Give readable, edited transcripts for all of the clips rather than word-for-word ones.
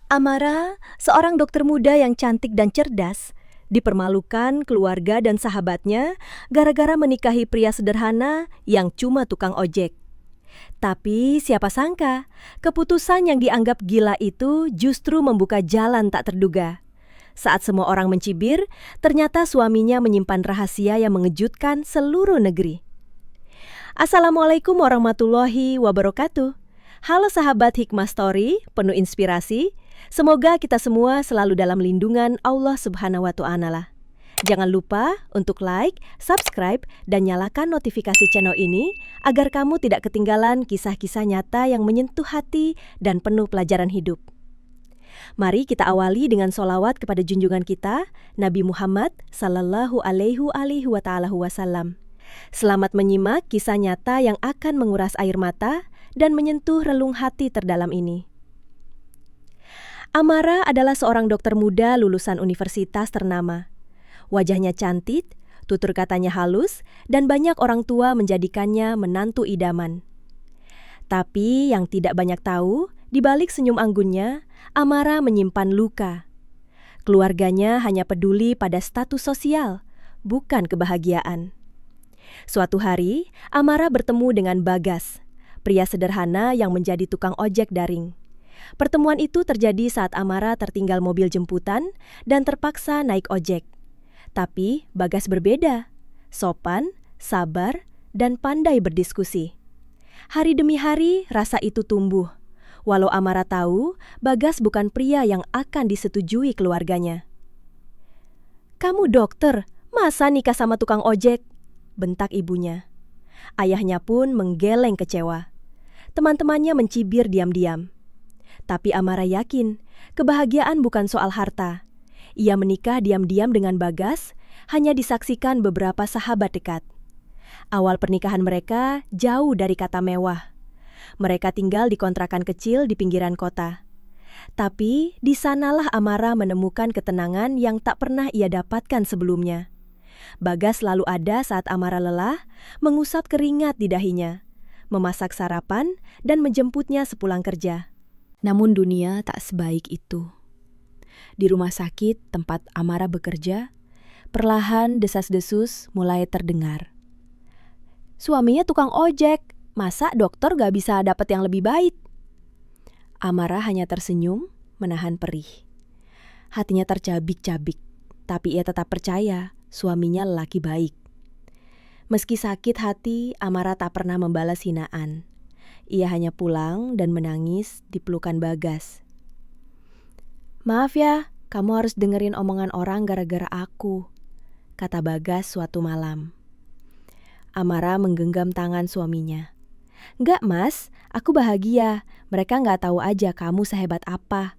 Amara, seorang dokter muda yang cantik dan cerdas, dipermalukan keluarga dan sahabatnya gara-gara menikahi pria sederhana yang cuma tukang ojek. Tapi siapa sangka, keputusan yang dianggap gila itu justru membuka jalan tak terduga. Saat semua orang mencibir, ternyata suaminya menyimpan rahasia yang mengejutkan seluruh negeri. Assalamualaikum warahmatullahi wabarakatuh. Halo sahabat Hikmah Story, penuh inspirasi. Semoga kita semua selalu dalam lindungan Allah Subhanahu wa Ta'ala. Jangan lupa untuk like, subscribe, dan nyalakan notifikasi channel ini agar kamu tidak ketinggalan kisah-kisah nyata yang menyentuh hati dan penuh pelajaran hidup. Mari kita awali dengan sholawat kepada junjungan kita, Nabi Muhammad Sallallahu Alaihi Wasallam. Selamat menyimak kisah nyata yang akan menguras air mata dan menyentuh relung hati terdalam ini. Amara adalah seorang dokter muda lulusan universitas ternama. Wajahnya cantik, tutur katanya halus, dan banyak orang tua menjadikannya menantu idaman. Tapi yang tidak banyak tahu, di balik senyum anggunnya, Amara menyimpan luka. Keluarganya hanya peduli pada status sosial, bukan kebahagiaan. Suatu hari, Amara bertemu dengan Bagas, pria sederhana yang menjadi tukang ojek daring. Pertemuan itu terjadi saat Amara tertinggal mobil jemputan dan terpaksa naik ojek. Tapi Bagas berbeda, sopan, sabar, dan pandai berdiskusi. Hari demi hari rasa itu tumbuh, walau Amara tahu Bagas bukan pria yang akan disetujui keluarganya. "Kamu dokter, masa nikah sama tukang ojek?" bentak ibunya. Ayahnya pun menggeleng kecewa. Teman-temannya mencibir diam-diam. Tapi Amara yakin, kebahagiaan bukan soal harta. Ia menikah diam-diam dengan Bagas, hanya disaksikan beberapa sahabat dekat. Awal pernikahan mereka jauh dari kata mewah. Mereka tinggal di kontrakan kecil di pinggiran kota. Tapi di sanalah Amara menemukan ketenangan yang tak pernah ia dapatkan sebelumnya. Bagas selalu ada saat Amara lelah, mengusap keringat di dahinya, memasak sarapan, dan menjemputnya sepulang kerja. Namun dunia tak sebaik itu. Di rumah sakit tempat Amara bekerja, perlahan desas-desus mulai terdengar. "Suaminya tukang ojek, masa dokter gak bisa dapat yang lebih baik?" Amara hanya tersenyum, menahan perih. Hatinya tercabik-cabik, tapi ia tetap percaya suaminya lelaki baik. Meski sakit hati, Amara tak pernah membalas hinaan. Ia hanya pulang dan menangis di pelukan Bagas. "Maaf ya, kamu harus dengerin omongan orang gara-gara aku," kata Bagas suatu malam. Amara menggenggam tangan suaminya. "Enggak mas, aku bahagia. Mereka nggak tahu aja kamu sehebat apa."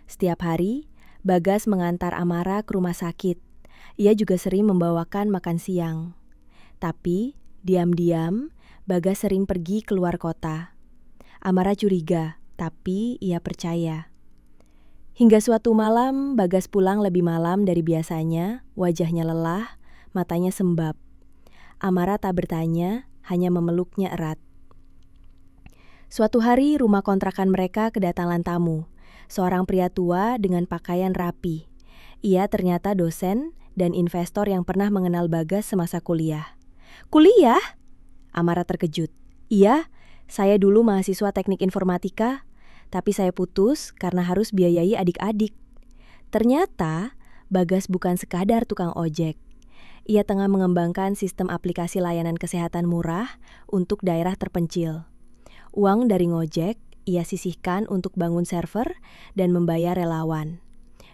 Setiap hari, Bagas mengantar Amara ke rumah sakit. Ia juga sering membawakan makan siang. Tapi, diam-diam, Bagas sering pergi keluar kota. Amara curiga, tapi ia percaya. Hingga suatu malam, Bagas pulang lebih malam dari biasanya, wajahnya lelah, matanya sembab. Amara tak bertanya, hanya memeluknya erat. Suatu hari, rumah kontrakan mereka kedatangan tamu, seorang pria tua dengan pakaian rapi. Ia ternyata dosen dan investor yang pernah mengenal Bagas semasa kuliah. "Kuliah?" Amara terkejut. "Iya, saya dulu mahasiswa teknik informatika, tapi saya putus karena harus biayai adik-adik." Ternyata Bagas bukan sekadar tukang ojek. Ia tengah mengembangkan sistem aplikasi layanan kesehatan murah untuk daerah terpencil. Uang dari ngojek ia sisihkan untuk bangun server dan membayar relawan.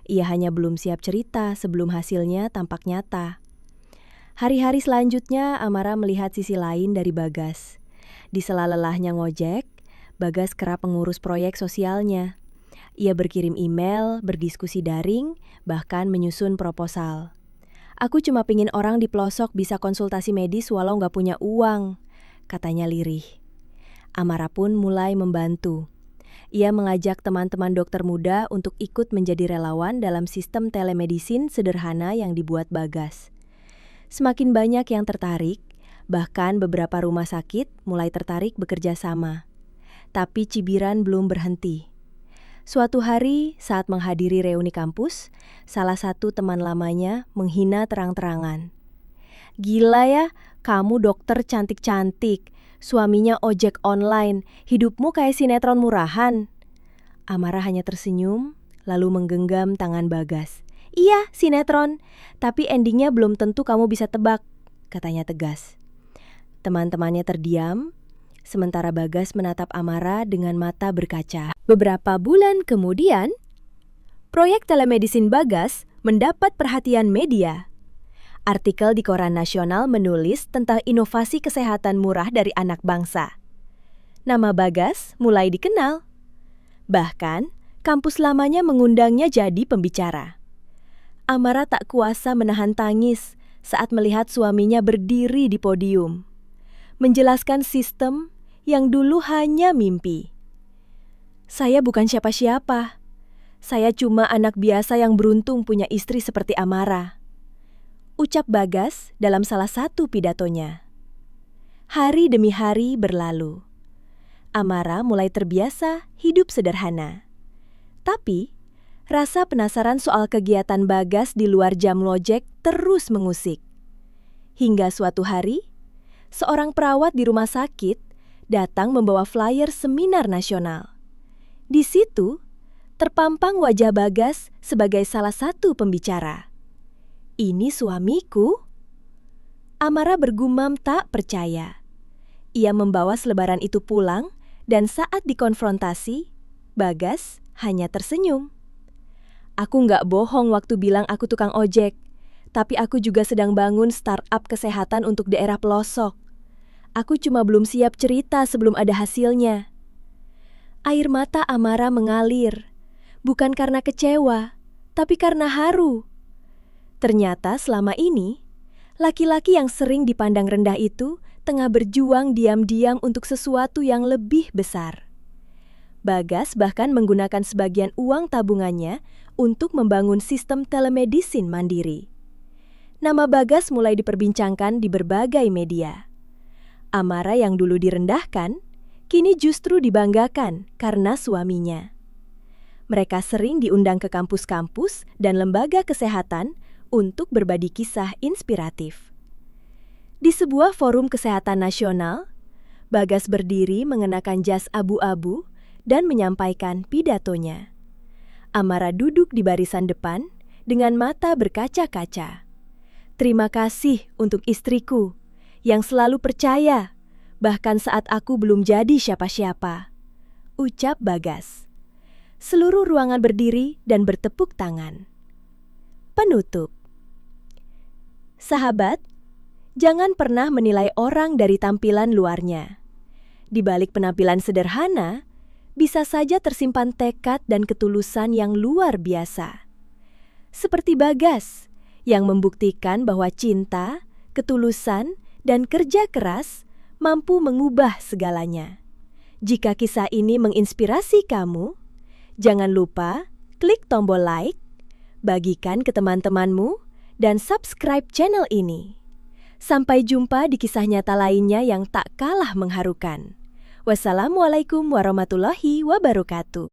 Ia hanya belum siap cerita sebelum hasilnya tampak nyata. Hari-hari selanjutnya Amara melihat sisi lain dari Bagas. Di sela lelahnya ngojek, Bagas kerap mengurus proyek sosialnya. Ia berkirim email, berdiskusi daring, bahkan menyusun proposal. "Aku cuma pingin orang di pelosok bisa konsultasi medis walau nggak punya uang," katanya lirih. Amara pun mulai membantu. Ia mengajak teman-teman dokter muda untuk ikut menjadi relawan dalam sistem telemedicine sederhana yang dibuat Bagas. Semakin banyak yang tertarik, bahkan beberapa rumah sakit mulai tertarik bekerja sama. Tapi cibiran belum berhenti. Suatu hari saat menghadiri reuni kampus, salah satu teman lamanya menghina terang-terangan. "Gila ya, kamu dokter cantik-cantik, suaminya ojek online, hidupmu kayak sinetron murahan." Amara hanya tersenyum, lalu menggenggam tangan Bagas. "Iya, sinetron, tapi endingnya belum tentu kamu bisa tebak," katanya tegas. Teman-temannya terdiam, sementara Bagas menatap Amara dengan mata berkaca. Beberapa bulan kemudian, proyek telemedicine Bagas mendapat perhatian media. Artikel di koran nasional menulis tentang inovasi kesehatan murah dari anak bangsa. Nama Bagas mulai dikenal. Bahkan, kampus lamanya mengundangnya jadi pembicara. Amara tak kuasa menahan tangis saat melihat suaminya berdiri di podium, menjelaskan sistem yang dulu hanya mimpi. "Saya bukan siapa-siapa. Saya cuma anak biasa yang beruntung punya istri seperti Amara," ucap Bagas dalam salah satu pidatonya. Hari demi hari berlalu. Amara mulai terbiasa hidup sederhana. Tapi, rasa penasaran soal kegiatan Bagas di luar jam lojek terus mengusik. Hingga suatu hari, seorang perawat di rumah sakit datang membawa flyer seminar nasional. Di situ, terpampang wajah Bagas sebagai salah satu pembicara. "Ini suamiku?" Amara bergumam tak percaya. Ia membawa selebaran itu pulang dan saat dikonfrontasi, Bagas hanya tersenyum. "Aku nggak bohong waktu bilang aku tukang ojek, tapi aku juga sedang bangun startup kesehatan untuk daerah pelosok. Aku cuma belum siap cerita sebelum ada hasilnya." Air mata Amara mengalir, bukan karena kecewa, tapi karena haru. Ternyata selama ini, laki-laki yang sering dipandang rendah itu tengah berjuang diam-diam untuk sesuatu yang lebih besar. Bagas bahkan menggunakan sebagian uang tabungannya untuk membangun sistem telemedicine mandiri. Nama Bagas mulai diperbincangkan di berbagai media. Amara yang dulu direndahkan, kini justru dibanggakan karena suaminya. Mereka sering diundang ke kampus-kampus dan lembaga kesehatan untuk berbagi kisah inspiratif. Di sebuah forum kesehatan nasional, Bagas berdiri mengenakan jas abu-abu dan menyampaikan pidatonya. Amara duduk di barisan depan dengan mata berkaca-kaca. "Terima kasih untuk istriku yang selalu percaya bahkan saat aku belum jadi siapa-siapa," ucap Bagas. Seluruh ruangan berdiri dan bertepuk tangan. Penutup. Sahabat, jangan pernah menilai orang dari tampilan luarnya. Di balik penampilan sederhana, bisa saja tersimpan tekad dan ketulusan yang luar biasa. Seperti Bagas, yang membuktikan bahwa cinta, ketulusan, dan kerja keras mampu mengubah segalanya. Jika kisah ini menginspirasi kamu, jangan lupa klik tombol like, bagikan ke teman-temanmu, dan subscribe channel ini. Sampai jumpa di kisah nyata lainnya yang tak kalah mengharukan. Wassalamualaikum warahmatullahi wabarakatuh.